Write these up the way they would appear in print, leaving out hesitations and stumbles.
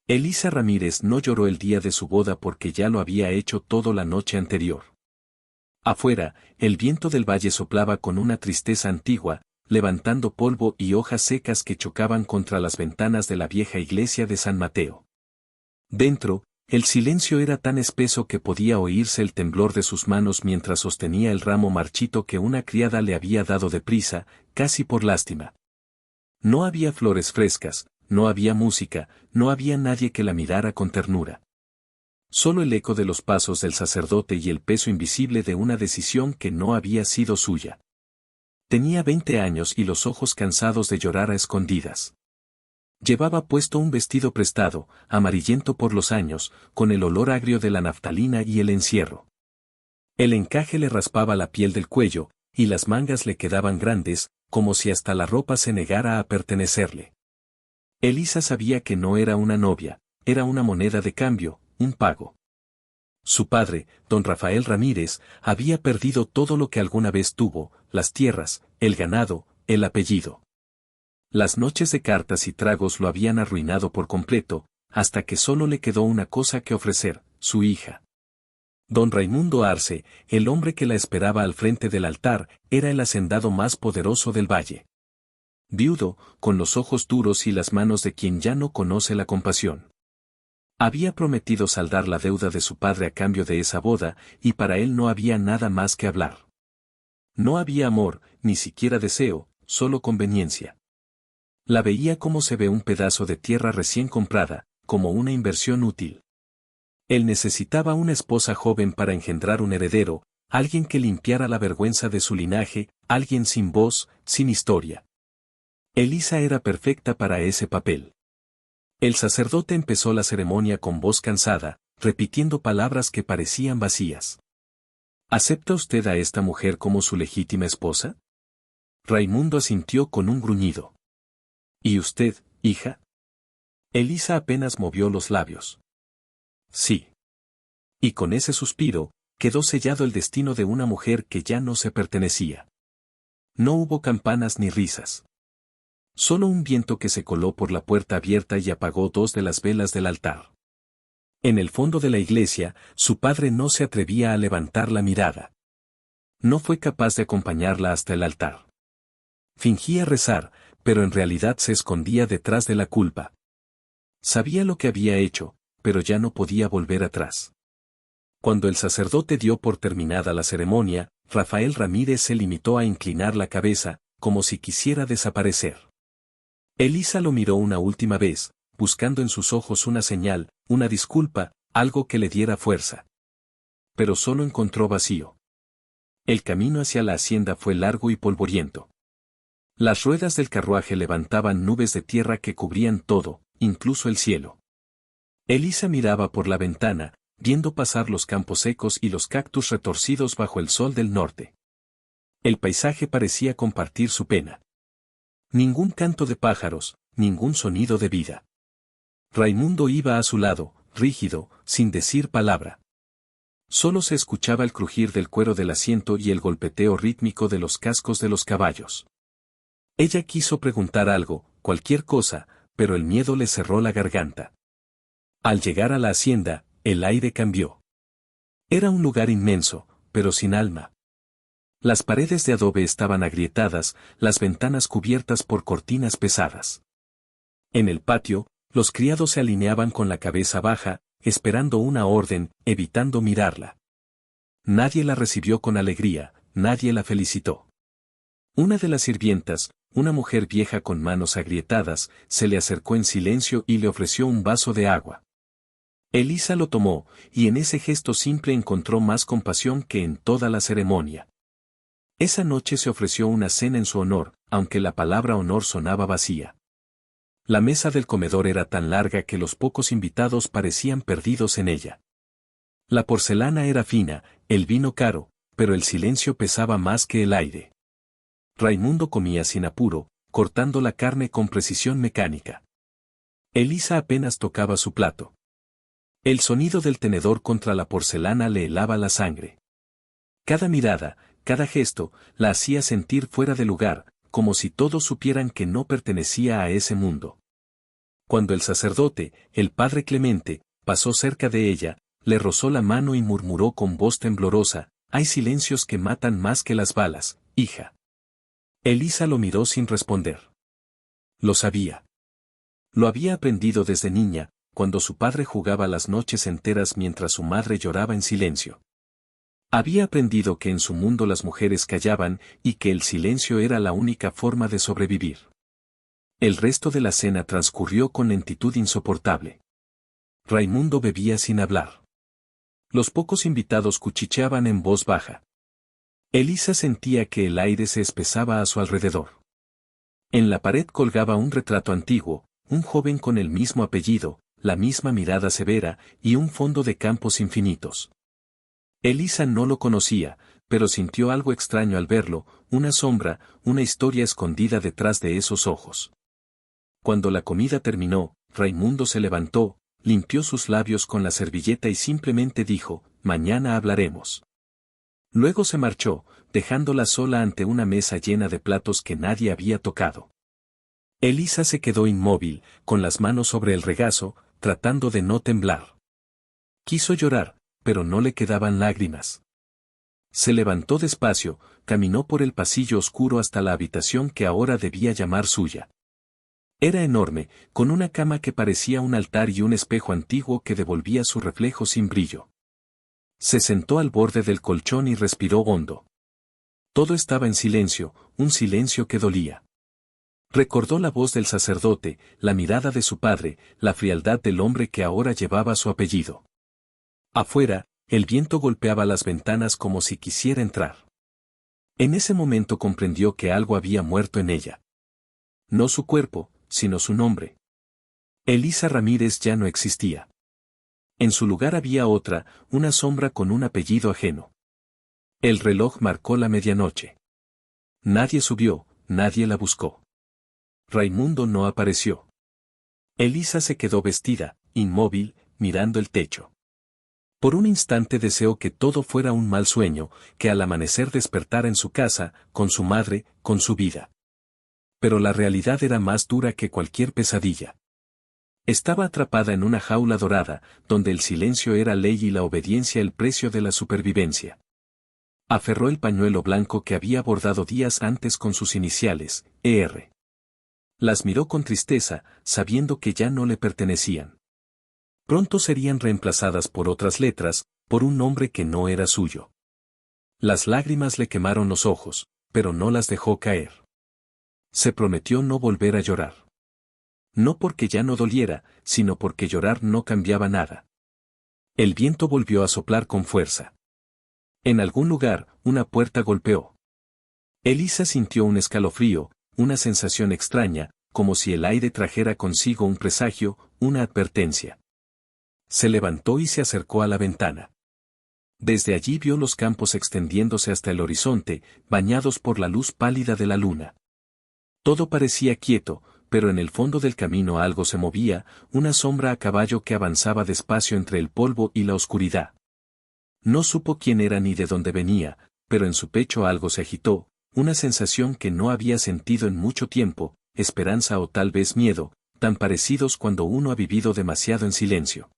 Elisa Ramírez no lloró el día de su boda porque ya lo había hecho todo la noche anterior. Afuera, el viento del valle soplaba con una tristeza antigua, levantando polvo y hojas secas que chocaban contra las ventanas de la vieja iglesia de San Mateo. Dentro, el silencio era tan espeso que podía oírse el temblor de sus manos mientras sostenía el ramo marchito que una criada le había dado deprisa, casi por lástima. No había flores frescas, no había música, no había nadie que la mirara con ternura. Solo el eco de los pasos del sacerdote y el peso invisible de una decisión que no había sido suya. Tenía 20 años y los ojos cansados de llorar a escondidas. Llevaba puesto un vestido prestado, amarillento por los años, con el olor agrio de la naftalina y el encierro. El encaje le raspaba la piel del cuello, y las mangas le quedaban grandes, como si hasta la ropa se negara a pertenecerle. Elisa sabía que no era una novia, era una moneda de cambio, un pago. Su padre, don Rafael Ramírez, había perdido todo lo que alguna vez tuvo, las tierras, el ganado, el apellido. Las noches de cartas y tragos lo habían arruinado por completo, hasta que solo le quedó una cosa que ofrecer, su hija. Don Raimundo Arce, el hombre que la esperaba al frente del altar, era el hacendado más poderoso del valle. Viudo, con los ojos duros y las manos de quien ya no conoce la compasión. Había prometido saldar la deuda de su padre a cambio de esa boda, y para él no había nada más que hablar. No había amor, ni siquiera deseo, solo conveniencia. La veía como se ve un pedazo de tierra recién comprada, como una inversión útil. Él necesitaba una esposa joven para engendrar un heredero, alguien que limpiara la vergüenza de su linaje, alguien sin voz, sin historia. Elisa era perfecta para ese papel. El sacerdote empezó la ceremonia con voz cansada, repitiendo palabras que parecían vacías. ¿Acepta usted a esta mujer como su legítima esposa? Raimundo asintió con un gruñido. ¿Y usted, hija? Elisa apenas movió los labios. Sí. Y con ese suspiro, quedó sellado el destino de una mujer que ya no se pertenecía. No hubo campanas ni risas. Solo un viento que se coló por la puerta abierta y apagó 2 de las velas del altar. En el fondo de la iglesia, su padre no se atrevía a levantar la mirada. No fue capaz de acompañarla hasta el altar. Fingía rezar, pero en realidad se escondía detrás de la culpa. Sabía lo que había hecho, pero ya no podía volver atrás. Cuando el sacerdote dio por terminada la ceremonia, Rafael Ramírez se limitó a inclinar la cabeza, como si quisiera desaparecer. Elisa lo miró una última vez, buscando en sus ojos una señal, una disculpa, algo que le diera fuerza. Pero solo encontró vacío. El camino hacia la hacienda fue largo y polvoriento. Las ruedas del carruaje levantaban nubes de tierra que cubrían todo, incluso el cielo. Elisa miraba por la ventana, viendo pasar los campos secos y los cactus retorcidos bajo el sol del norte. El paisaje parecía compartir su pena. Ningún canto de pájaros, ningún sonido de vida. Raimundo iba a su lado, rígido, sin decir palabra. Solo se escuchaba el crujir del cuero del asiento y el golpeteo rítmico de los cascos de los caballos. Ella quiso preguntar algo, cualquier cosa, pero el miedo le cerró la garganta. Al llegar a la hacienda, el aire cambió. Era un lugar inmenso, pero sin alma. Las paredes de adobe estaban agrietadas, las ventanas cubiertas por cortinas pesadas. En el patio, los criados se alineaban con la cabeza baja, esperando una orden, evitando mirarla. Nadie la recibió con alegría, nadie la felicitó. Una de las sirvientas, una mujer vieja con manos agrietadas, se le acercó en silencio y le ofreció un vaso de agua. Elisa lo tomó, y en ese gesto simple encontró más compasión que en toda la ceremonia. Esa noche se ofreció una cena en su honor, aunque la palabra honor sonaba vacía. La mesa del comedor era tan larga que los pocos invitados parecían perdidos en ella. La porcelana era fina, el vino caro, pero el silencio pesaba más que el aire. Raimundo comía sin apuro, cortando la carne con precisión mecánica. Elisa apenas tocaba su plato. El sonido del tenedor contra la porcelana le helaba la sangre. Cada mirada, cada gesto, la hacía sentir fuera de lugar, como si todos supieran que no pertenecía a ese mundo. Cuando el sacerdote, el padre Clemente, pasó cerca de ella, le rozó la mano y murmuró con voz temblorosa: «Hay silencios que matan más que las balas, hija». Elisa lo miró sin responder. Lo sabía. Lo había aprendido desde niña, cuando su padre jugaba las noches enteras mientras su madre lloraba en silencio. Había aprendido que en su mundo las mujeres callaban y que el silencio era la única forma de sobrevivir. El resto de la cena transcurrió con lentitud insoportable. Raimundo bebía sin hablar. Los pocos invitados cuchicheaban en voz baja. Elisa sentía que el aire se espesaba a su alrededor. En la pared colgaba un retrato antiguo, un joven con el mismo apellido, la misma mirada severa y un fondo de campos infinitos. Elisa no lo conocía, pero sintió algo extraño al verlo, una sombra, una historia escondida detrás de esos ojos. Cuando la comida terminó, Raimundo se levantó, limpió sus labios con la servilleta y simplemente dijo: «Mañana hablaremos». Luego se marchó, dejándola sola ante una mesa llena de platos que nadie había tocado. Elisa se quedó inmóvil, con las manos sobre el regazo, tratando de no temblar. Quiso llorar, pero no le quedaban lágrimas. Se levantó despacio, caminó por el pasillo oscuro hasta la habitación que ahora debía llamar suya. Era enorme, con una cama que parecía un altar y un espejo antiguo que devolvía su reflejo sin brillo. Se sentó al borde del colchón y respiró hondo. Todo estaba en silencio, un silencio que dolía. Recordó la voz del sacerdote, la mirada de su padre, la frialdad del hombre que ahora llevaba su apellido. Afuera, el viento golpeaba las ventanas como si quisiera entrar. En ese momento comprendió que algo había muerto en ella. No su cuerpo, sino su nombre. Elisa Ramírez ya no existía. En su lugar había otra, una sombra con un apellido ajeno. El reloj marcó la medianoche. Nadie subió, nadie la buscó. Raimundo no apareció. Elisa se quedó vestida, inmóvil, mirando el techo. Por un instante deseó que todo fuera un mal sueño, que al amanecer despertara en su casa, con su madre, con su vida. Pero la realidad era más dura que cualquier pesadilla. Estaba atrapada en una jaula dorada, donde el silencio era ley y la obediencia el precio de la supervivencia. Aferró el pañuelo blanco que había bordado días antes con sus iniciales, ER. Las miró con tristeza, sabiendo que ya no le pertenecían. Pronto serían reemplazadas por otras letras, por un nombre que no era suyo. Las lágrimas le quemaron los ojos, pero no las dejó caer. Se prometió no volver a llorar. No porque ya no doliera, sino porque llorar no cambiaba nada. El viento volvió a soplar con fuerza. En algún lugar, una puerta golpeó. Elisa sintió un escalofrío, una sensación extraña, como si el aire trajera consigo un presagio, una advertencia. Se levantó y se acercó a la ventana. Desde allí vio los campos extendiéndose hasta el horizonte, bañados por la luz pálida de la luna. Todo parecía quieto, pero en el fondo del camino algo se movía, una sombra a caballo que avanzaba despacio entre el polvo y la oscuridad. No supo quién era ni de dónde venía, pero en su pecho algo se agitó, una sensación que no había sentido en mucho tiempo, esperanza o tal vez miedo, tan parecidos cuando uno ha vivido demasiado en silencio.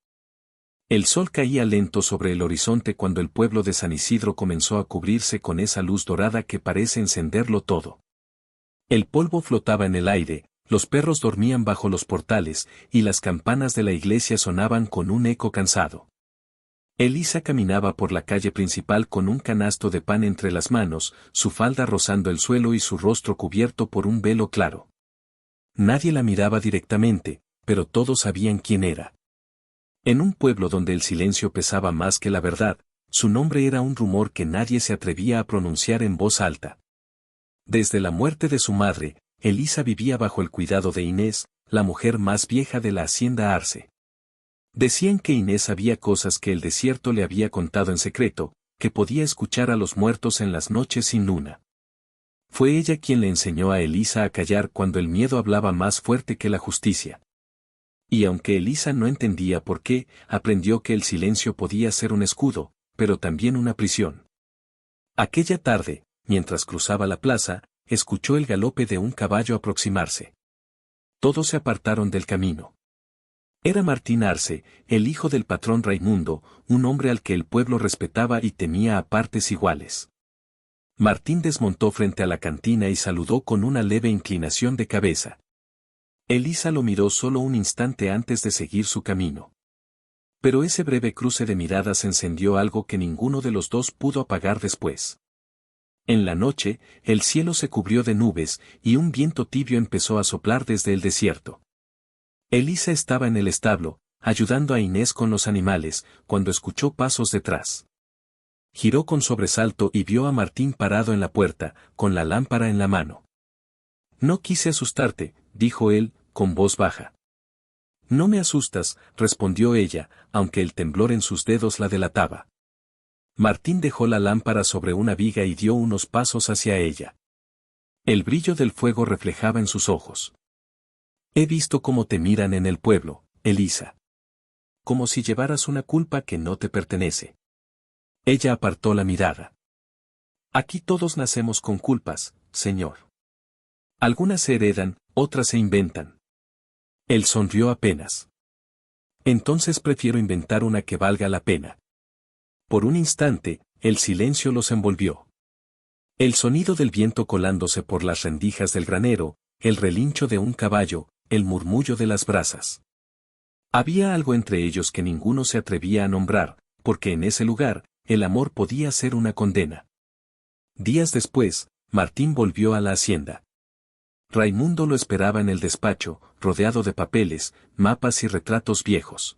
El sol caía lento sobre el horizonte cuando el pueblo de San Isidro comenzó a cubrirse con esa luz dorada que parece encenderlo todo. El polvo flotaba en el aire, los perros dormían bajo los portales, y las campanas de la iglesia sonaban con un eco cansado. Elisa caminaba por la calle principal con un canasto de pan entre las manos, su falda rozando el suelo y su rostro cubierto por un velo claro. Nadie la miraba directamente, pero todos sabían quién era. En un pueblo donde el silencio pesaba más que la verdad, su nombre era un rumor que nadie se atrevía a pronunciar en voz alta. Desde la muerte de su madre, Elisa vivía bajo el cuidado de Inés, la mujer más vieja de la hacienda Arce. Decían que Inés sabía cosas que el desierto le había contado en secreto, que podía escuchar a los muertos en las noches sin luna. Fue ella quien le enseñó a Elisa a callar cuando el miedo hablaba más fuerte que la justicia. Y aunque Elisa no entendía por qué, aprendió que el silencio podía ser un escudo, pero también una prisión. Aquella tarde, mientras cruzaba la plaza, escuchó el galope de un caballo aproximarse. Todos se apartaron del camino. Era Martín Arce, el hijo del patrón Raimundo, un hombre al que el pueblo respetaba y temía a partes iguales. Martín desmontó frente a la cantina y saludó con una leve inclinación de cabeza. Elisa lo miró solo un instante antes de seguir su camino. Pero ese breve cruce de miradas encendió algo que ninguno de los dos pudo apagar después. En la noche, el cielo se cubrió de nubes y un viento tibio empezó a soplar desde el desierto. Elisa estaba en el establo, ayudando a Inés con los animales, cuando escuchó pasos detrás. Giró con sobresalto y vio a Martín parado en la puerta, con la lámpara en la mano. No quise asustarte, dijo él, con voz baja. No me asustas, respondió ella, aunque el temblor en sus dedos la delataba. Martín dejó la lámpara sobre una viga y dio unos pasos hacia ella. El brillo del fuego reflejaba en sus ojos. He visto cómo te miran en el pueblo, Elisa. Como si llevaras una culpa que no te pertenece. Ella apartó la mirada. Aquí todos nacemos con culpas, señor. Algunas se heredan, otras se inventan. Él sonrió apenas. Entonces prefiero inventar una que valga la pena. Por un instante, el silencio los envolvió. El sonido del viento colándose por las rendijas del granero, el relincho de un caballo, el murmullo de las brasas. Había algo entre ellos que ninguno se atrevía a nombrar, porque en ese lugar, el amor podía ser una condena. Días después, Martín volvió a la hacienda. Raimundo lo esperaba en el despacho, rodeado de papeles, mapas y retratos viejos.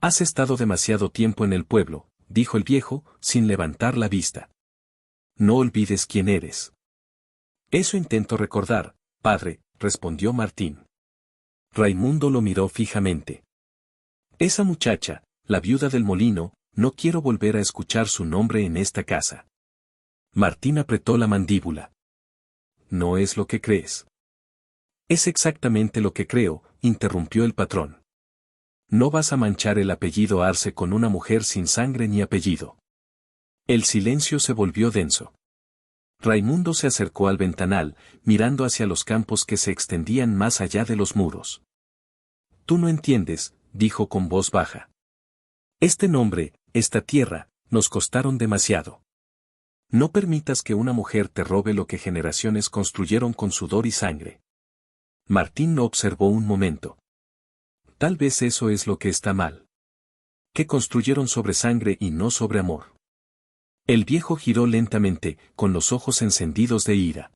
Has estado demasiado tiempo en el pueblo, dijo el viejo, sin levantar la vista. No olvides quién eres. Eso intento recordar, padre, respondió Martín. Raimundo lo miró fijamente. Esa muchacha, la viuda del molino, no quiero volver a escuchar su nombre en esta casa. Martín apretó la mandíbula. No es lo que crees. Es exactamente lo que creo, interrumpió el patrón. No vas a manchar el apellido Arce con una mujer sin sangre ni apellido. El silencio se volvió denso. Raimundo se acercó al ventanal, mirando hacia los campos que se extendían más allá de los muros. Tú no entiendes, dijo con voz baja. Este nombre, esta tierra, nos costaron demasiado. No permitas que una mujer te robe lo que generaciones construyeron con sudor y sangre. Martín lo observó un momento. Tal vez eso es lo que está mal. Que construyeron sobre sangre y no sobre amor. El viejo giró lentamente, con los ojos encendidos de ira.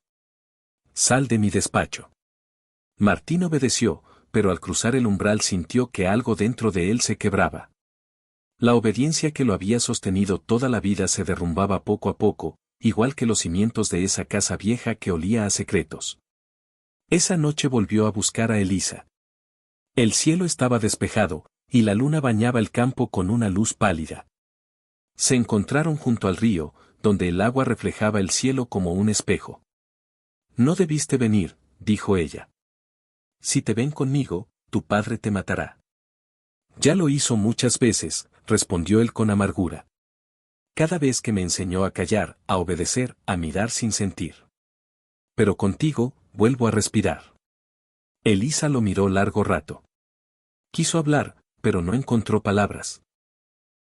Sal de mi despacho. Martín obedeció, pero al cruzar el umbral sintió que algo dentro de él se quebraba. La obediencia que lo había sostenido toda la vida se derrumbaba poco a poco, igual que los cimientos de esa casa vieja que olía a secretos. Esa noche volvió a buscar a Elisa. El cielo estaba despejado, y la luna bañaba el campo con una luz pálida. Se encontraron junto al río, donde el agua reflejaba el cielo como un espejo. No debiste venir, dijo ella. Si te ven conmigo, tu padre te matará. Ya lo hizo muchas veces, respondió él con amargura. Cada vez que me enseñó a callar, a obedecer, a mirar sin sentir. Pero contigo, vuelvo a respirar. Elisa lo miró largo rato. Quiso hablar, pero no encontró palabras.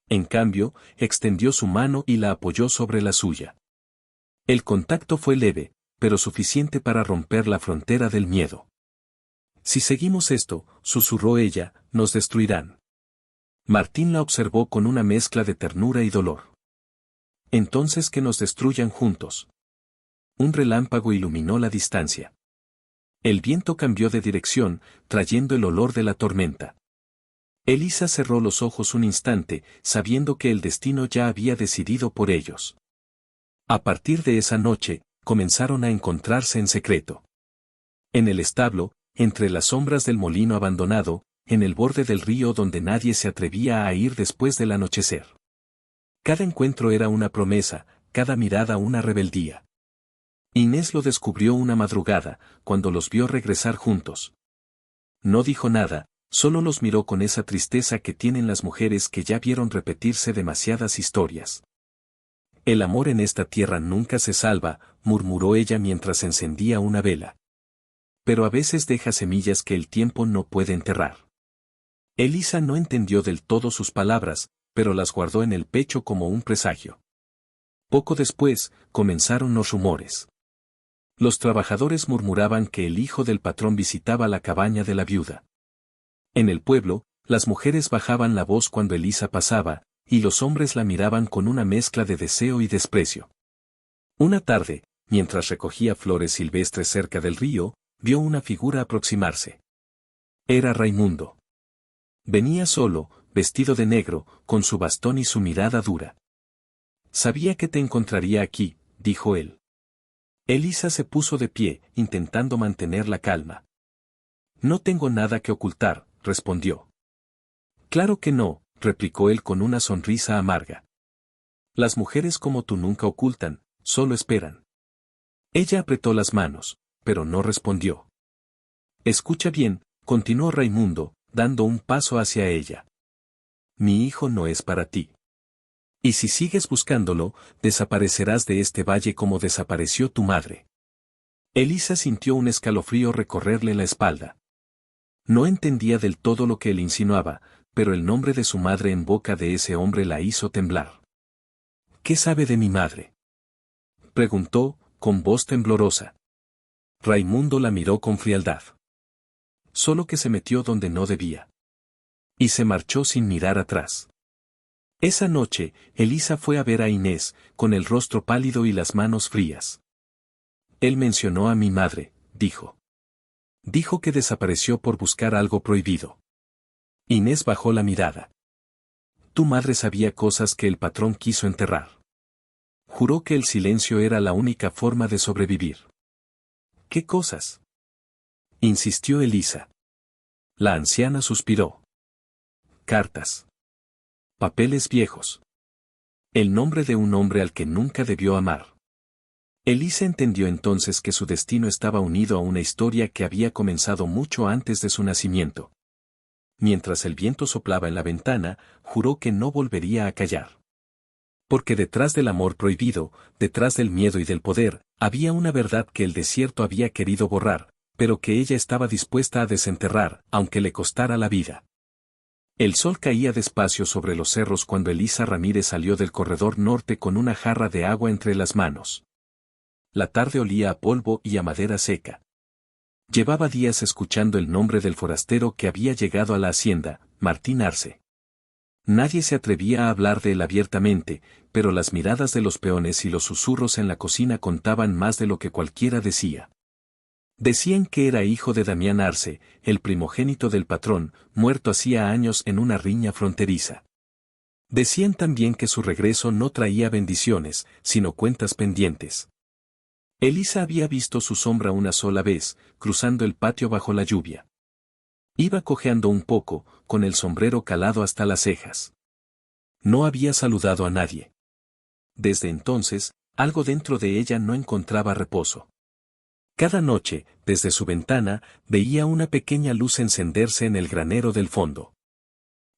En cambio, extendió su mano y la apoyó sobre la suya. El contacto fue leve, pero suficiente para romper la frontera del miedo. Si seguimos esto, susurró ella, nos destruirán. Martín la observó con una mezcla de ternura y dolor. Entonces que nos destruyan juntos. Un relámpago iluminó la distancia. El viento cambió de dirección, trayendo el olor de la tormenta. Elisa cerró los ojos un instante, sabiendo que el destino ya había decidido por ellos. A partir de esa noche, comenzaron a encontrarse en secreto. En el establo, entre las sombras del molino abandonado, en el borde del río donde nadie se atrevía a ir después del anochecer. Cada encuentro era una promesa, cada mirada una rebeldía. Inés lo descubrió una madrugada, cuando los vio regresar juntos. No dijo nada, solo los miró con esa tristeza que tienen las mujeres que ya vieron repetirse demasiadas historias. El amor en esta tierra nunca se salva, murmuró ella mientras encendía una vela. Pero a veces deja semillas que el tiempo no puede enterrar. Elisa no entendió del todo sus palabras, pero las guardó en el pecho como un presagio. Poco después, comenzaron los rumores. Los trabajadores murmuraban que el hijo del patrón visitaba la cabaña de la viuda. En el pueblo, las mujeres bajaban la voz cuando Elisa pasaba, y los hombres la miraban con una mezcla de deseo y desprecio. Una tarde, mientras recogía flores silvestres cerca del río, vio una figura aproximarse. Era Raimundo. Venía solo, vestido de negro, con su bastón y su mirada dura. «Sabía que te encontraría aquí», dijo él. Elisa se puso de pie, intentando mantener la calma. «No tengo nada que ocultar», respondió. «Claro que no», replicó él con una sonrisa amarga. «Las mujeres como tú nunca ocultan, solo esperan». Ella apretó las manos, pero no respondió. «Escucha bien», continuó Raimundo, dando un paso hacia ella. «Mi hijo no es para ti. Y si sigues buscándolo, desaparecerás de este valle como desapareció tu madre». Elisa sintió un escalofrío recorrerle la espalda. No entendía del todo lo que él insinuaba, pero el nombre de su madre en boca de ese hombre la hizo temblar. «¿Qué sabe de mi madre?», preguntó, con voz temblorosa. Raimundo la miró con frialdad. «Solo que se metió donde no debía». Y se marchó sin mirar atrás. Esa noche, Elisa fue a ver a Inés, con el rostro pálido y las manos frías. «Él mencionó a mi madre», dijo. «Dijo que desapareció por buscar algo prohibido». Inés bajó la mirada. «Tu madre sabía cosas que el patrón quiso enterrar». Juró que el silencio era la única forma de sobrevivir. «¿Qué cosas?», insistió Elisa. La anciana suspiró. «Cartas. Papeles viejos. El nombre de un hombre al que nunca debió amar». Elisa entendió entonces que su destino estaba unido a una historia que había comenzado mucho antes de su nacimiento. Mientras el viento soplaba en la ventana, juró que no volvería a callar. Porque detrás del amor prohibido, detrás del miedo y del poder, había una verdad que el desierto había querido borrar, pero que ella estaba dispuesta a desenterrar, aunque le costara la vida. El sol caía despacio sobre los cerros cuando Elisa Ramírez salió del corredor norte con una jarra de agua entre las manos. La tarde olía a polvo y a madera seca. Llevaba días escuchando el nombre del forastero que había llegado a la hacienda, Martín Arce. Nadie se atrevía a hablar de él abiertamente, pero las miradas de los peones y los susurros en la cocina contaban más de lo que cualquiera decía. Decían que era hijo de Damián Arce, el primogénito del patrón, muerto hacía años en una riña fronteriza. Decían también que su regreso no traía bendiciones, sino cuentas pendientes. Elisa había visto su sombra una sola vez, cruzando el patio bajo la lluvia. Iba cojeando un poco, con el sombrero calado hasta las cejas. No había saludado a nadie. Desde entonces, algo dentro de ella no encontraba reposo. Cada noche, desde su ventana, veía una pequeña luz encenderse en el granero del fondo.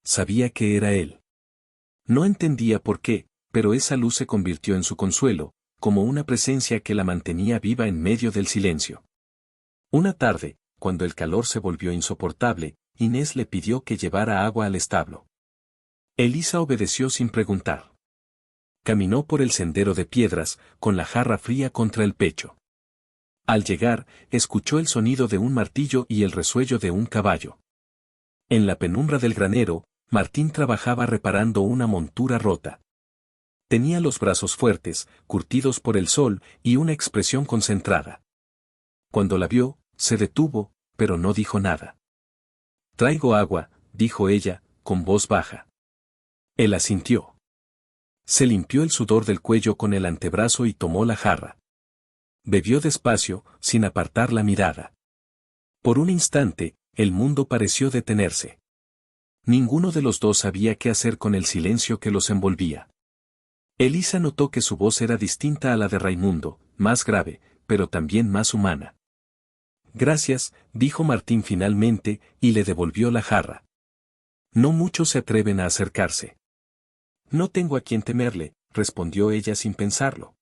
Sabía que era él. No entendía por qué, pero esa luz se convirtió en su consuelo, como una presencia que la mantenía viva en medio del silencio. Una tarde, cuando el calor se volvió insoportable, Inés le pidió que llevara agua al establo. Elisa obedeció sin preguntar. Caminó por el sendero de piedras, con la jarra fría contra el pecho. Al llegar, escuchó el sonido de un martillo y el resuello de un caballo. En la penumbra del granero, Martín trabajaba reparando una montura rota. Tenía los brazos fuertes, curtidos por el sol, y una expresión concentrada. Cuando la vio, se detuvo, pero no dijo nada. «Traigo agua», dijo ella, con voz baja. Él asintió. Se limpió el sudor del cuello con el antebrazo y tomó la jarra. Bebió despacio, sin apartar la mirada. Por un instante, el mundo pareció detenerse. Ninguno de los dos sabía qué hacer con el silencio que los envolvía. Elisa notó que su voz era distinta a la de Raimundo, más grave, pero también más humana. «Gracias», dijo Martín finalmente, y le devolvió la jarra. «No muchos se atreven a acercarse». «No tengo a quien temerle», respondió ella sin pensarlo.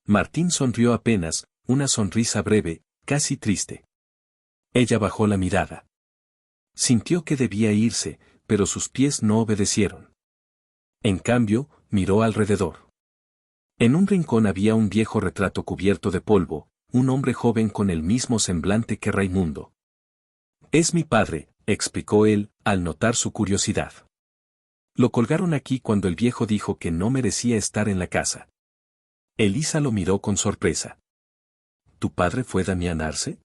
Martín sonrió apenas, una sonrisa breve, casi triste. Ella bajó la mirada. Sintió que debía irse, pero sus pies no obedecieron. En cambio, miró alrededor. En un rincón había un viejo retrato cubierto de polvo, un hombre joven con el mismo semblante que Raimundo. «Es mi padre», explicó él, al notar su curiosidad. Lo colgaron aquí cuando el viejo dijo que no merecía estar en la casa. Elisa lo miró con sorpresa. «¿Tu padre fue Damián Arce?»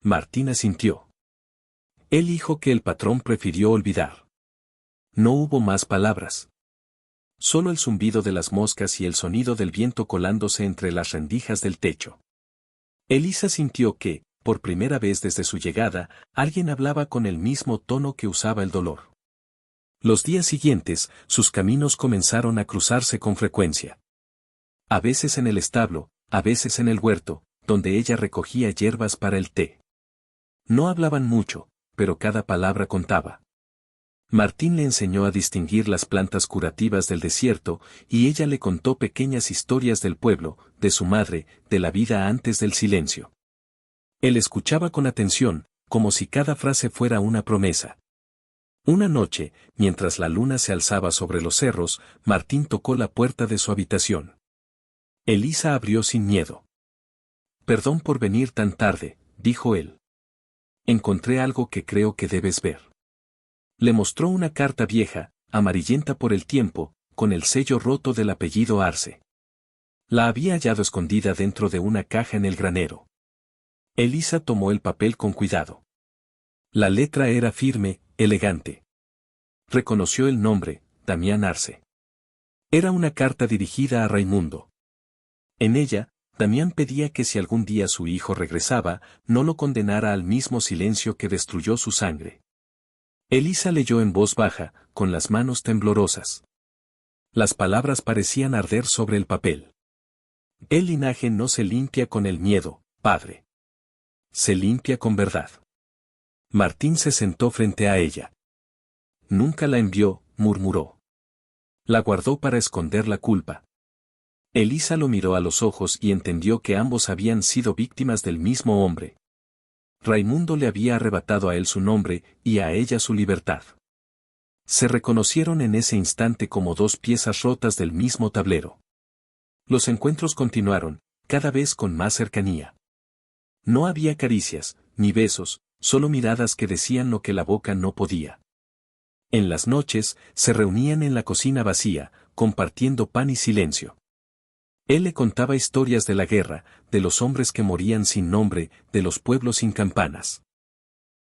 Martín asintió. Él dijo que el patrón prefirió olvidar. No hubo más palabras. Solo el zumbido de las moscas y el sonido del viento colándose entre las rendijas del techo. Elisa sintió que, por primera vez desde su llegada, alguien hablaba con el mismo tono que usaba el dolor. Los días siguientes, sus caminos comenzaron a cruzarse con frecuencia. A veces en el establo, a veces en el huerto, donde ella recogía hierbas para el té. No hablaban mucho, pero cada palabra contaba. Martín le enseñó a distinguir las plantas curativas del desierto, y ella le contó pequeñas historias del pueblo, de su madre, de la vida antes del silencio. Él escuchaba con atención, como si cada frase fuera una promesa. Una noche, mientras la luna se alzaba sobre los cerros, Martín tocó la puerta de su habitación. Elisa abrió sin miedo. «Perdón por venir tan tarde», dijo él. «Encontré algo que creo que debes ver». Le mostró una carta vieja, amarillenta por el tiempo, con el sello roto del apellido Arce. La había hallado escondida dentro de una caja en el granero. Elisa tomó el papel con cuidado. La letra era firme, elegante. Reconoció el nombre, Damián Arce. Era una carta dirigida a Raimundo. En ella, Damián pedía que si algún día su hijo regresaba, no lo condenara al mismo silencio que destruyó su sangre. Elisa leyó en voz baja, con las manos temblorosas. Las palabras parecían arder sobre el papel. «El linaje no se limpia con el miedo, padre. Se limpia con verdad». Martín se sentó frente a ella. «Nunca la envió», murmuró. «La guardó para esconder la culpa». Elisa lo miró a los ojos y entendió que ambos habían sido víctimas del mismo hombre. Raimundo le había arrebatado a él su nombre y a ella su libertad. Se reconocieron en ese instante como dos piezas rotas del mismo tablero. Los encuentros continuaron, cada vez con más cercanía. No había caricias, ni besos, solo miradas que decían lo que la boca no podía. En las noches, se reunían en la cocina vacía, compartiendo pan y silencio. Él le contaba historias de la guerra, de los hombres que morían sin nombre, de los pueblos sin campanas.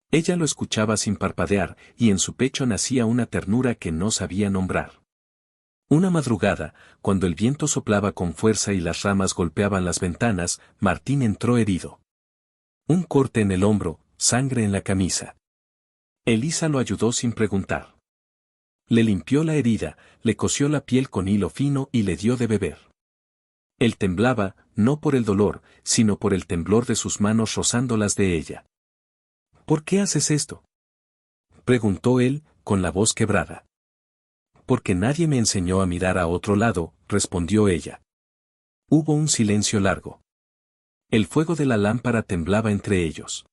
Ella lo escuchaba sin parpadear, y en su pecho nacía una ternura que no sabía nombrar. Una madrugada, cuando el viento soplaba con fuerza y las ramas golpeaban las ventanas, Martín entró herido. Un corte en el hombro, sangre en la camisa. Elisa lo ayudó sin preguntar. Le limpió la herida, le cosió la piel con hilo fino y le dio de beber. Él temblaba, no por el dolor, sino por el temblor de sus manos rozando las de ella. «¿Por qué haces esto?», preguntó él, con la voz quebrada. «Porque nadie me enseñó a mirar a otro lado», respondió ella. Hubo un silencio largo. El fuego de la lámpara temblaba entre ellos.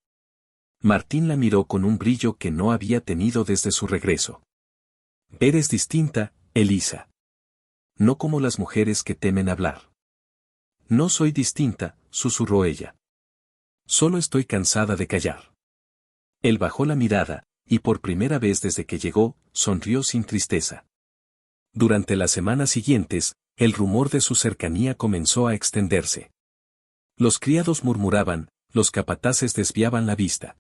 Martín la miró con un brillo que no había tenido desde su regreso. «Eres distinta, Elisa. No como las mujeres que temen hablar». «No soy distinta», susurró ella. «Solo estoy cansada de callar». Él bajó la mirada, y por primera vez desde que llegó, sonrió sin tristeza. Durante las semanas siguientes, el rumor de su cercanía comenzó a extenderse. Los criados murmuraban, los capataces desviaban la vista.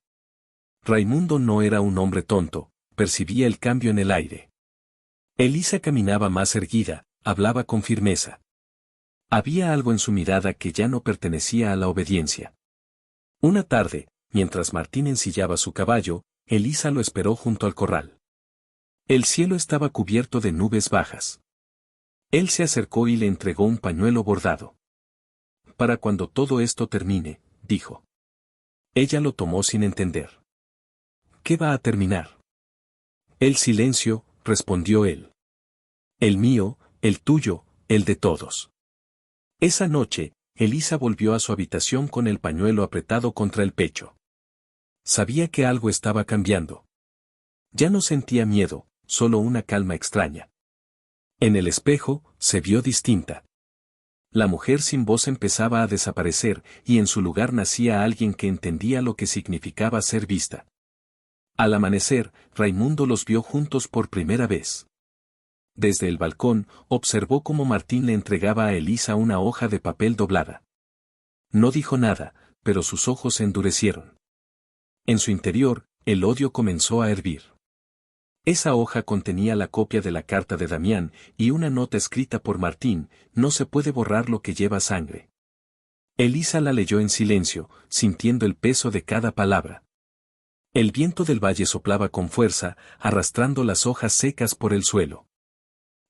Raimundo no era un hombre tonto, percibía el cambio en el aire. Elisa caminaba más erguida, hablaba con firmeza. Había algo en su mirada que ya no pertenecía a la obediencia. Una tarde, mientras Martín ensillaba su caballo, Elisa lo esperó junto al corral. El cielo estaba cubierto de nubes bajas. Él se acercó y le entregó un pañuelo bordado. «Para cuando todo esto termine», dijo. Ella lo tomó sin entender. «¿Qué va a terminar?». «El silencio», respondió él. «El mío, el tuyo, el de todos». Esa noche, Elisa volvió a su habitación con el pañuelo apretado contra el pecho. Sabía que algo estaba cambiando. Ya no sentía miedo, solo una calma extraña. En el espejo, se vio distinta. La mujer sin voz empezaba a desaparecer, y en su lugar nacía alguien que entendía lo que significaba ser vista. Al amanecer, Raimundo los vio juntos por primera vez. Desde el balcón, observó cómo Martín le entregaba a Elisa una hoja de papel doblada. No dijo nada, pero sus ojos se endurecieron. En su interior, el odio comenzó a hervir. Esa hoja contenía la copia de la carta de Damián, y una nota escrita por Martín: no se puede borrar lo que lleva sangre. Elisa la leyó en silencio, sintiendo el peso de cada palabra. El viento del valle soplaba con fuerza, arrastrando las hojas secas por el suelo.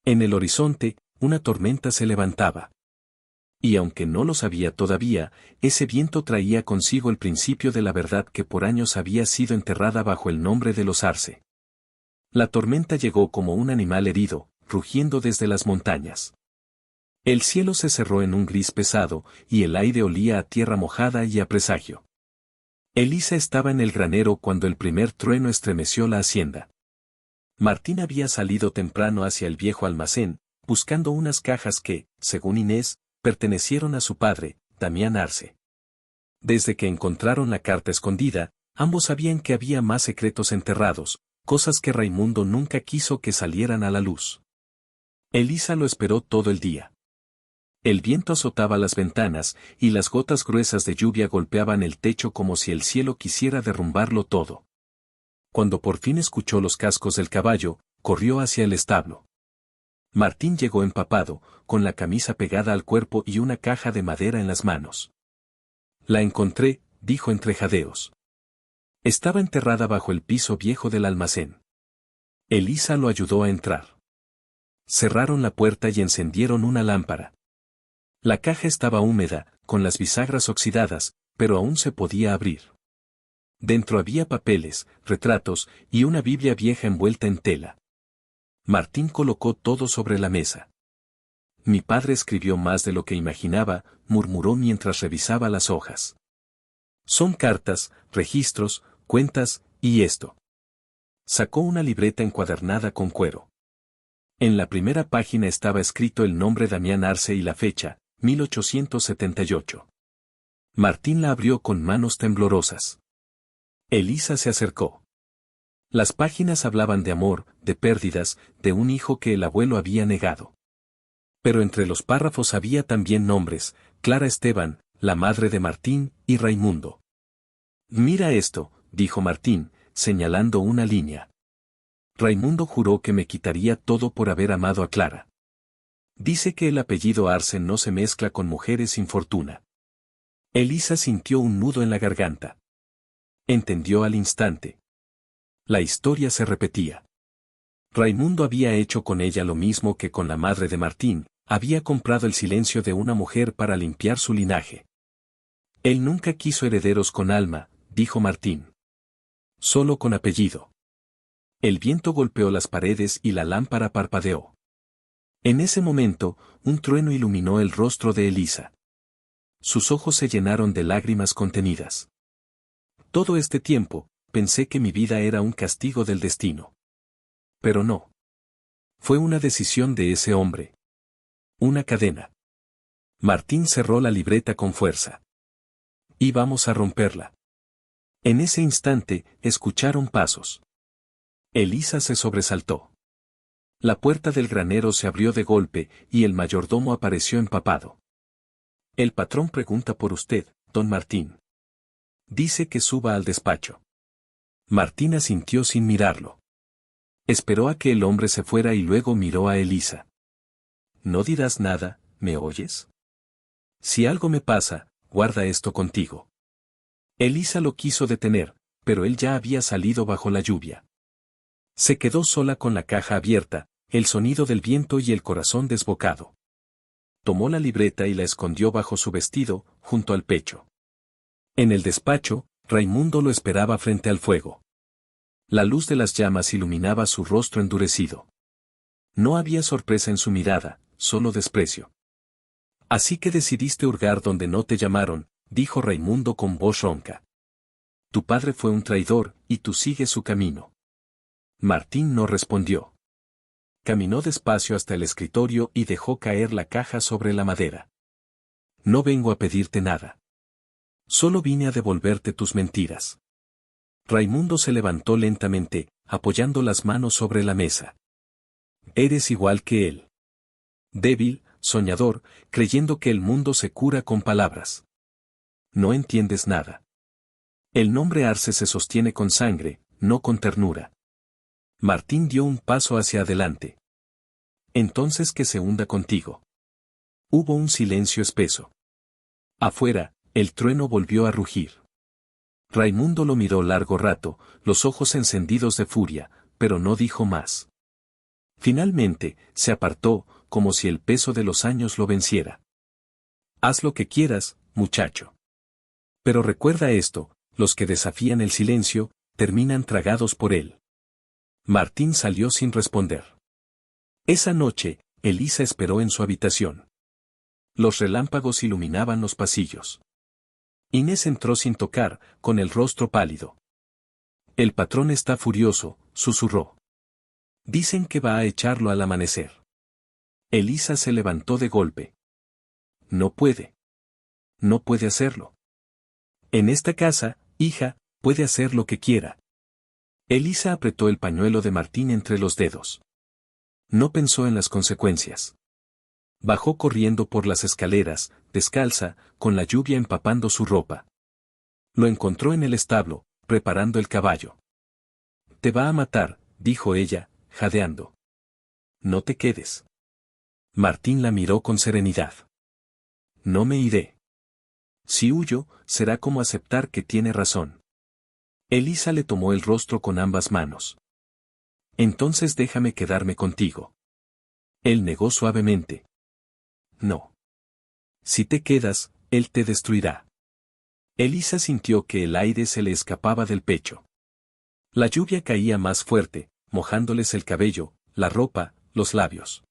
En el horizonte, una tormenta se levantaba. Y aunque no lo sabía todavía, ese viento traía consigo el principio de la verdad que por años había sido enterrada bajo el nombre de los Arce. La tormenta llegó como un animal herido, rugiendo desde las montañas. El cielo se cerró en un gris pesado, y el aire olía a tierra mojada y a presagio. Elisa estaba en el granero cuando el primer trueno estremeció la hacienda. Martín había salido temprano hacia el viejo almacén, buscando unas cajas que, según Inés, pertenecieron a su padre, Damián Arce. Desde que encontraron la carta escondida, ambos sabían que había más secretos enterrados, cosas que Raimundo nunca quiso que salieran a la luz. Elisa lo esperó todo el día. El viento azotaba las ventanas, y las gotas gruesas de lluvia golpeaban el techo como si el cielo quisiera derrumbarlo todo. Cuando por fin escuchó los cascos del caballo, corrió hacia el establo. Martín llegó empapado, con la camisa pegada al cuerpo y una caja de madera en las manos. La encontré, dijo entre jadeos. Estaba enterrada bajo el piso viejo del almacén. Elisa lo ayudó a entrar. Cerraron la puerta y encendieron una lámpara. La caja estaba húmeda, con las bisagras oxidadas, pero aún se podía abrir. Dentro había papeles, retratos, y una Biblia vieja envuelta en tela. Martín colocó todo sobre la mesa. Mi padre escribió más de lo que imaginaba, murmuró mientras revisaba las hojas. Son cartas, registros, cuentas, y esto. Sacó una libreta encuadernada con cuero. En la primera página estaba escrito el nombre Damián Arce y la fecha, 1878. Martín la abrió con manos temblorosas. Elisa se acercó. Las páginas hablaban de amor, de pérdidas, de un hijo que el abuelo había negado. Pero entre los párrafos había también nombres: Clara Esteban, la madre de Martín, y Raimundo. Mira esto, dijo Martín, señalando una línea. Raimundo juró que me quitaría todo por haber amado a Clara. Dice que el apellido Arce no se mezcla con mujeres sin fortuna. Elisa sintió un nudo en la garganta. Entendió al instante. La historia se repetía. Raimundo había hecho con ella lo mismo que con la madre de Martín, había comprado el silencio de una mujer para limpiar su linaje. Él nunca quiso herederos con alma, dijo Martín. Solo con apellido. El viento golpeó las paredes y la lámpara parpadeó. En ese momento, un trueno iluminó el rostro de Elisa. Sus ojos se llenaron de lágrimas contenidas. Todo este tiempo, pensé que mi vida era un castigo del destino. Pero no. Fue una decisión de ese hombre. Una cadena. Martín cerró la libreta con fuerza. Íbamos a romperla. En ese instante, escucharon pasos. Elisa se sobresaltó. La puerta del granero se abrió de golpe, y el mayordomo apareció empapado. El patrón pregunta por usted, don Martín. Dice que suba al despacho. Martín asintió sin mirarlo. Esperó a que el hombre se fuera y luego miró a Elisa. No dirás nada, ¿me oyes? Si algo me pasa, guarda esto contigo. Elisa lo quiso detener, pero él ya había salido bajo la lluvia. Se quedó sola con la caja abierta, el sonido del viento y el corazón desbocado. Tomó la libreta y la escondió bajo su vestido, junto al pecho. En el despacho, Raimundo lo esperaba frente al fuego. La luz de las llamas iluminaba su rostro endurecido. No había sorpresa en su mirada, solo desprecio. Así que decidiste hurgar donde no te llamaron, dijo Raimundo con voz ronca. Tu padre fue un traidor, y tú sigues su camino. Martín no respondió. Caminó despacio hasta el escritorio y dejó caer la caja sobre la madera. No vengo a pedirte nada. Solo vine a devolverte tus mentiras. Raimundo se levantó lentamente, apoyando las manos sobre la mesa. Eres igual que él. Débil, soñador, creyendo que el mundo se cura con palabras. No entiendes nada. El nombre Arce se sostiene con sangre, no con ternura. Martín dio un paso hacia adelante. Entonces que se hunda contigo. Hubo un silencio espeso. Afuera, el trueno volvió a rugir. Raimundo lo miró largo rato, los ojos encendidos de furia, pero no dijo más. Finalmente, se apartó, como si el peso de los años lo venciera. Haz lo que quieras, muchacho. Pero recuerda esto, los que desafían el silencio, terminan tragados por él. Martín salió sin responder. Esa noche, Elisa esperó en su habitación. Los relámpagos iluminaban los pasillos. Inés entró sin tocar, con el rostro pálido. El patrón está furioso, susurró. Dicen que va a echarlo al amanecer. Elisa se levantó de golpe. No puede. No puede hacerlo. En esta casa, hija, puede hacer lo que quiera. Elisa apretó el pañuelo de Martín entre los dedos. No pensó en las consecuencias. Bajó corriendo por las escaleras, descalza, con la lluvia empapando su ropa. Lo encontró en el establo, preparando el caballo. Te va a matar, dijo ella, jadeando. No te quedes. Martín la miró con serenidad. No me iré. Si huyo, será como aceptar que tiene razón. Elisa le tomó el rostro con ambas manos. Entonces déjame quedarme contigo. Él negó suavemente. No. Si te quedas, él te destruirá. Elisa sintió que el aire se le escapaba del pecho. La lluvia caía más fuerte, mojándoles el cabello, la ropa, los labios.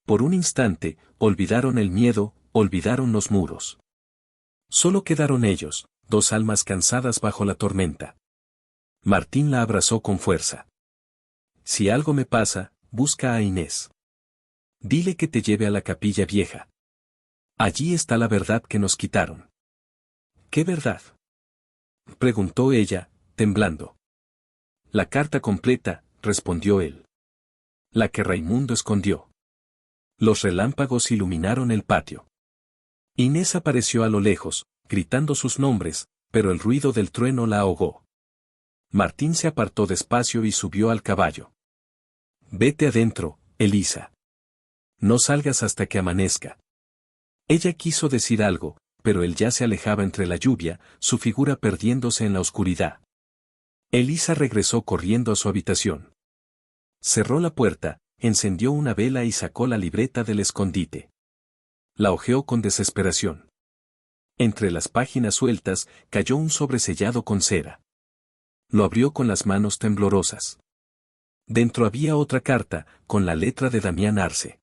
Por un instante, olvidaron el miedo, olvidaron los muros. Solo quedaron ellos, dos almas cansadas bajo la tormenta. Martín la abrazó con fuerza. Si algo me pasa, busca a Inés. Dile que te lleve a la capilla vieja. Allí está la verdad que nos quitaron. ¿Qué verdad?, preguntó ella, temblando. La carta completa, respondió él. La que Raimundo escondió. Los relámpagos iluminaron el patio. Inés apareció a lo lejos, gritando sus nombres, pero el ruido del trueno la ahogó. Martín se apartó despacio y subió al caballo. Vete adentro, Elisa. No salgas hasta que amanezca. Ella quiso decir algo, pero él ya se alejaba entre la lluvia, su figura perdiéndose en la oscuridad. Elisa regresó corriendo a su habitación. Cerró la puerta, encendió una vela y sacó la libreta del escondite. La hojeó con desesperación. Entre las páginas sueltas, cayó un sobresellado con cera. Lo abrió con las manos temblorosas. Dentro había otra carta, con la letra de Damián Arce.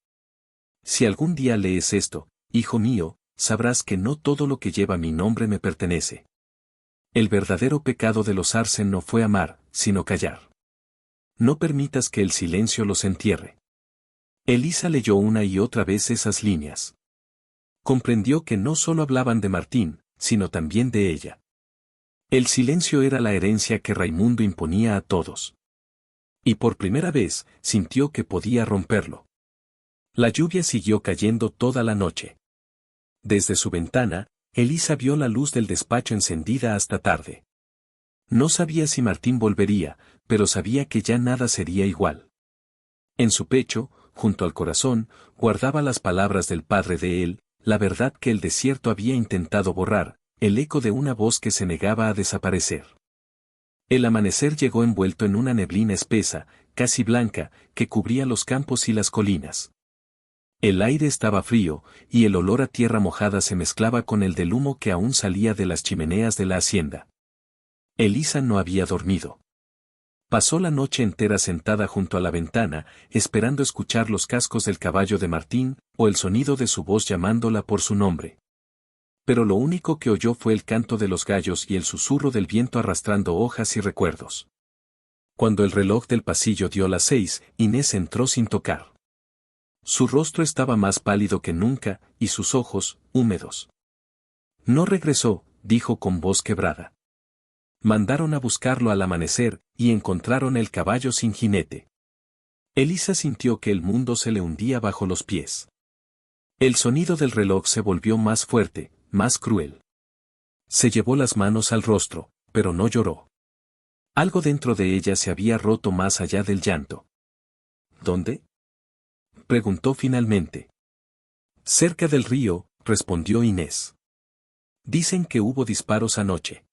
Si algún día lees esto, hijo mío, sabrás que no todo lo que lleva mi nombre me pertenece. El verdadero pecado de los Arce no fue amar, sino callar. No permitas que el silencio los entierre. Elisa leyó una y otra vez esas líneas. Comprendió que no solo hablaban de Martín, sino también de ella. El silencio era la herencia que Raimundo imponía a todos. Y por primera vez, sintió que podía romperlo. La lluvia siguió cayendo toda la noche. Desde su ventana, Elisa vio la luz del despacho encendida hasta tarde. No sabía si Martín volvería, pero sabía que ya nada sería igual. En su pecho, junto al corazón, guardaba las palabras del padre de él, la verdad que el desierto había intentado borrar, el eco de una voz que se negaba a desaparecer. El amanecer llegó envuelto en una neblina espesa, casi blanca, que cubría los campos y las colinas. El aire estaba frío, y el olor a tierra mojada se mezclaba con el del humo que aún salía de las chimeneas de la hacienda. Elisa no había dormido. Pasó la noche entera sentada junto a la ventana, esperando escuchar los cascos del caballo de Martín, o el sonido de su voz llamándola por su nombre. Pero lo único que oyó fue el canto de los gallos y el susurro del viento arrastrando hojas y recuerdos. Cuando el reloj del pasillo dio las 6, Inés entró sin tocar. Su rostro estaba más pálido que nunca, y sus ojos, húmedos. No regresó, dijo con voz quebrada. Mandaron a buscarlo al amanecer, y encontraron el caballo sin jinete. Elisa sintió que el mundo se le hundía bajo los pies. El sonido del reloj se volvió más fuerte, más cruel. Se llevó las manos al rostro, pero no lloró. Algo dentro de ella se había roto más allá del llanto. ¿Dónde? Preguntó finalmente. Cerca del río, respondió Inés. Dicen que hubo disparos anoche.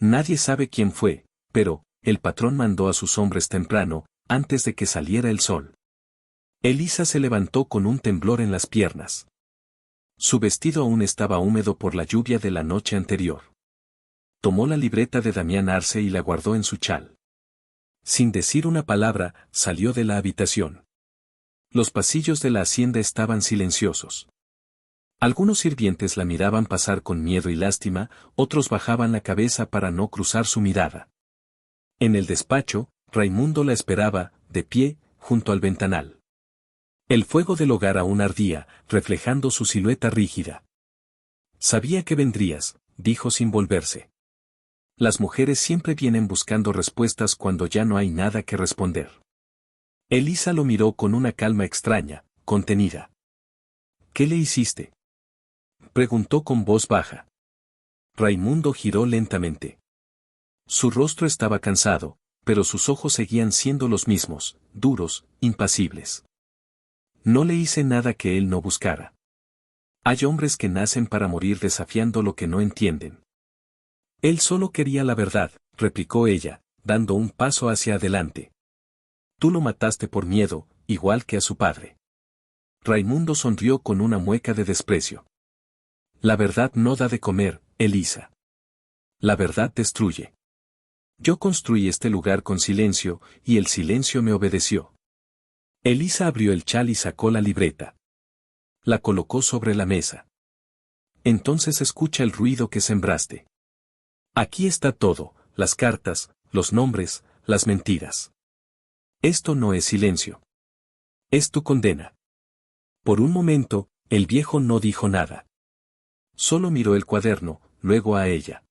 Nadie sabe quién fue, pero el patrón mandó a sus hombres temprano, antes de que saliera el sol. Elisa se levantó con un temblor en las piernas. Su vestido aún estaba húmedo por la lluvia de la noche anterior. Tomó la libreta de Damián Arce y la guardó en su chal. Sin decir una palabra, salió de la habitación. Los pasillos de la hacienda estaban silenciosos. Algunos sirvientes la miraban pasar con miedo y lástima, otros bajaban la cabeza para no cruzar su mirada. En el despacho, Raimundo la esperaba, de pie, junto al ventanal. El fuego del hogar aún ardía, reflejando su silueta rígida. Sabía que vendrías, dijo sin volverse. Las mujeres siempre vienen buscando respuestas cuando ya no hay nada que responder. Elisa lo miró con una calma extraña, contenida. ¿Qué le hiciste? Preguntó con voz baja. Raimundo giró lentamente. Su rostro estaba cansado, pero sus ojos seguían siendo los mismos, duros, impasibles. No le hice nada que él no buscara. Hay hombres que nacen para morir desafiando lo que no entienden. Él solo quería la verdad, replicó ella, dando un paso hacia adelante. Tú lo mataste por miedo, igual que a su padre. Raimundo sonrió con una mueca de desprecio. La verdad no da de comer, Elisa. La verdad destruye. Yo construí este lugar con silencio, y el silencio me obedeció. Elisa abrió el chal y sacó la libreta. La colocó sobre la mesa. Entonces escucha el ruido que sembraste. Aquí está todo, las cartas, los nombres, las mentiras. Esto no es silencio. Es tu condena. Por un momento, el viejo no dijo nada. Solo miró el cuaderno, luego a ella.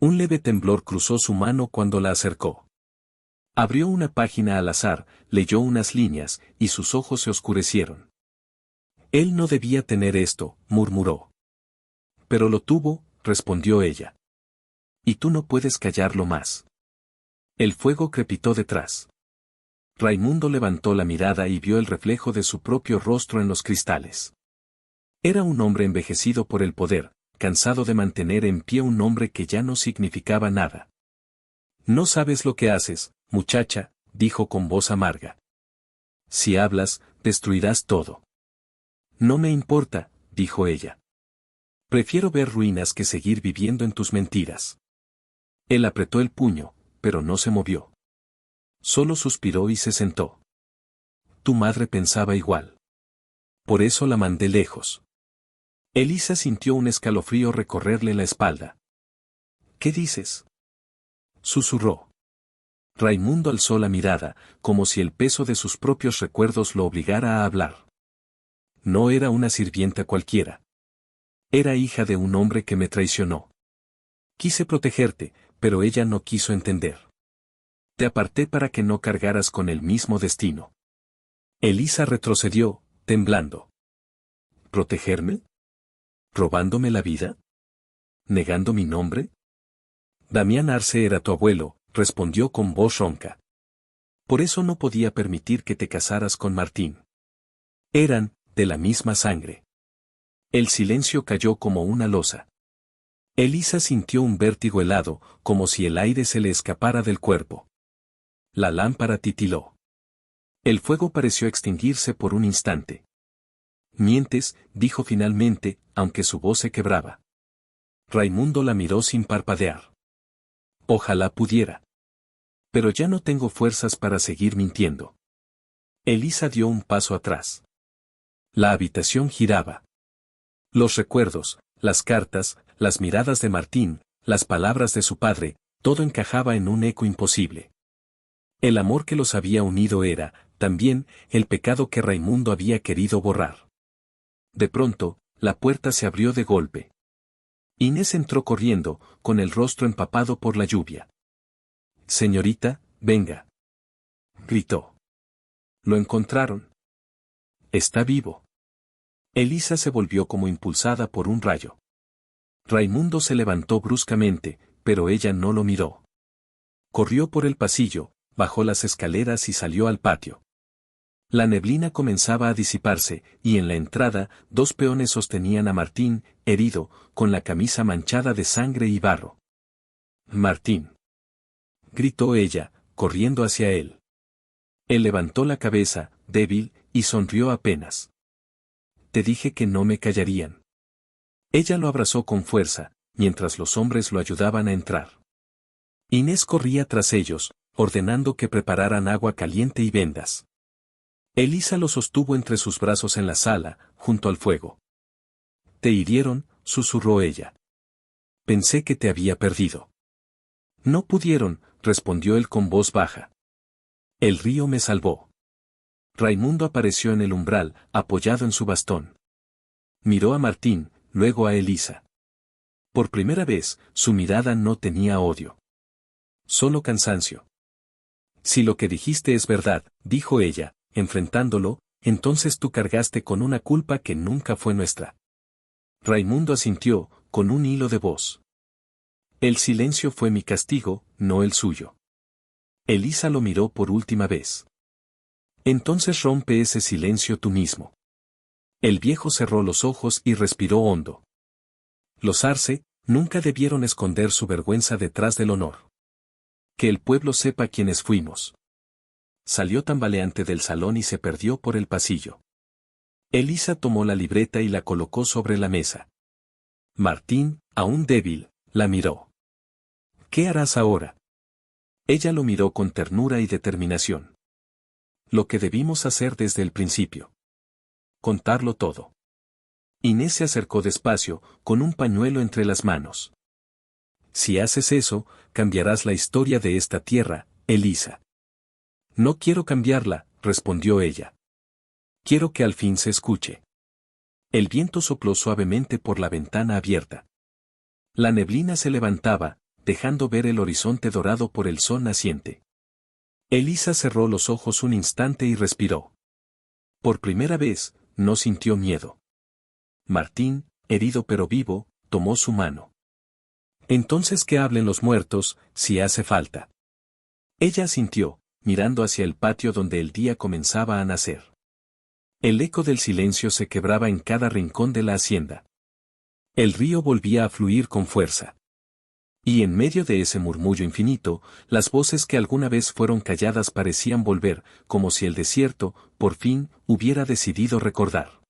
Un leve temblor cruzó su mano cuando la acercó. Abrió una página al azar, leyó unas líneas, y sus ojos se oscurecieron. Él no debía tener esto, murmuró. Pero lo tuvo, respondió ella. Y tú no puedes callarlo más. El fuego crepitó detrás. Raimundo levantó la mirada y vio el reflejo de su propio rostro en los cristales. Era un hombre envejecido por el poder, cansado de mantener en pie un nombre que ya no significaba nada. No sabes lo que haces, muchacha, dijo con voz amarga. Si hablas, destruirás todo. No me importa, dijo ella. Prefiero ver ruinas que seguir viviendo en tus mentiras. Él apretó el puño, pero no se movió. Solo suspiró y se sentó. Tu madre pensaba igual. Por eso la mandé lejos. Elisa sintió un escalofrío recorrerle la espalda. ¿Qué dices? Susurró. Raimundo alzó la mirada, como si el peso de sus propios recuerdos lo obligara a hablar. No era una sirvienta cualquiera. Era hija de un hombre que me traicionó. Quise protegerte, pero ella no quiso entender. Te aparté para que no cargaras con el mismo destino. Elisa retrocedió, temblando. ¿Protegerme? ¿Robándome la vida? ¿Negando mi nombre? Damián Arce era tu abuelo, respondió con voz ronca. Por eso no podía permitir que te casaras con Martín. Eran, de la misma sangre. El silencio cayó como una losa. Elisa sintió un vértigo helado, como si el aire se le escapara del cuerpo. La lámpara titiló. El fuego pareció extinguirse por un instante. Mientes, dijo finalmente, aunque su voz se quebraba. Raimundo la miró sin parpadear. Ojalá pudiera. Pero ya no tengo fuerzas para seguir mintiendo. Elisa dio un paso atrás. La habitación giraba. Los recuerdos, las cartas, las miradas de Martín, las palabras de su padre, todo encajaba en un eco imposible. El amor que los había unido era, también, el pecado que Raimundo había querido borrar. De pronto, la puerta se abrió de golpe. Inés entró corriendo, con el rostro empapado por la lluvia. «Señorita, venga», gritó. «¿Lo encontraron? Está vivo». Elisa se volvió como impulsada por un rayo. Raimundo se levantó bruscamente, pero ella no lo miró. Corrió por el pasillo, bajó las escaleras y salió al patio. La neblina comenzaba a disiparse, y en la entrada, 2 peones sostenían a Martín, herido, con la camisa manchada de sangre y barro. «Martín», gritó ella, corriendo hacia él. Él levantó la cabeza, débil, y sonrió apenas. «Te dije que no me callarían». Ella lo abrazó con fuerza, mientras los hombres lo ayudaban a entrar. Inés corría tras ellos, ordenando que prepararan agua caliente y vendas. Elisa lo sostuvo entre sus brazos en la sala, junto al fuego. «¿Te hirieron?», susurró ella. «Pensé que te había perdido». «No pudieron», respondió él con voz baja. «El río me salvó». Raimundo apareció en el umbral, apoyado en su bastón. Miró a Martín, luego a Elisa. Por primera vez, su mirada no tenía odio. Solo cansancio. «Si lo que dijiste es verdad», dijo ella, enfrentándolo, «entonces tú cargaste con una culpa que nunca fue nuestra». Raimundo asintió, con un hilo de voz. «El silencio fue mi castigo, no el suyo». Elisa lo miró por última vez. «Entonces rompe ese silencio tú mismo». El viejo cerró los ojos y respiró hondo. Los Arce nunca debieron esconder su vergüenza detrás del honor. Que el pueblo sepa quiénes fuimos. Salió tambaleante del salón y se perdió por el pasillo. Elisa tomó la libreta y la colocó sobre la mesa. Martín, aún débil, la miró. «¿Qué harás ahora?». Ella lo miró con ternura y determinación. «Lo que debimos hacer desde el principio. Contarlo todo». Inés se acercó despacio, con un pañuelo entre las manos. «Si haces eso, cambiarás la historia de esta tierra, Elisa». «No quiero cambiarla», respondió ella. «Quiero que al fin se escuche». El viento sopló suavemente por la ventana abierta. La neblina se levantaba, dejando ver el horizonte dorado por el sol naciente. Elisa cerró los ojos un instante y respiró. Por primera vez, no sintió miedo. Martín, herido pero vivo, tomó su mano. «Entonces que hablen los muertos, si hace falta». Ella asintió, mirando hacia el patio donde el día comenzaba a nacer. El eco del silencio se quebraba en cada rincón de la hacienda. El río volvía a fluir con fuerza. Y en medio de ese murmullo infinito, las voces que alguna vez fueron calladas parecían volver, como si el desierto, por fin, hubiera decidido recordar.